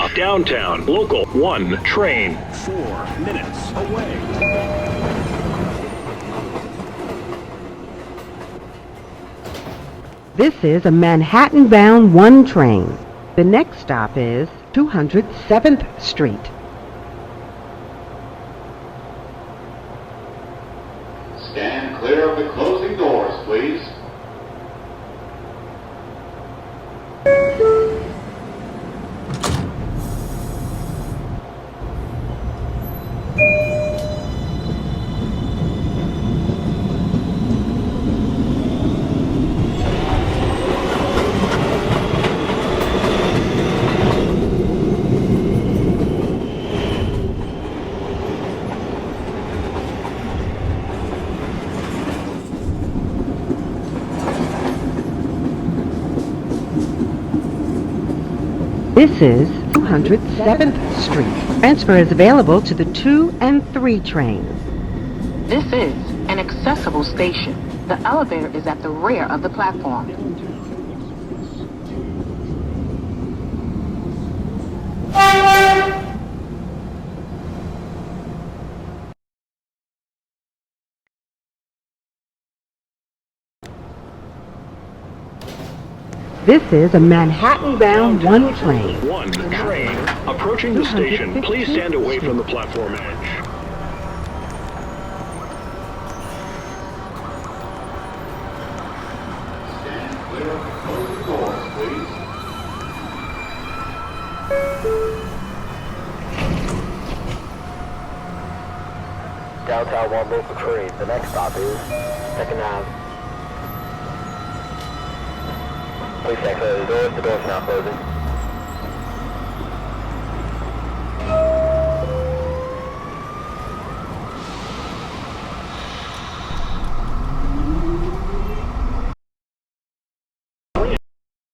stop, downtown, local 1 train, 4 minutes away. This is a Manhattan-bound 1 train. The next stop is 207th Street. Stand clear of the closing doors, please. This is 207th Street. Transfer is available to the 2 and 3 trains. This is an accessible station. The elevator is at the rear of the platform. This is a Manhattan-bound 1 train. 1 train approaching the station. Please stand away from the platform edge. Stand clear of the closing doors, please. Downtown 1 local train. The next stop is 2nd Ave. Please check the doors. The doors are now closing.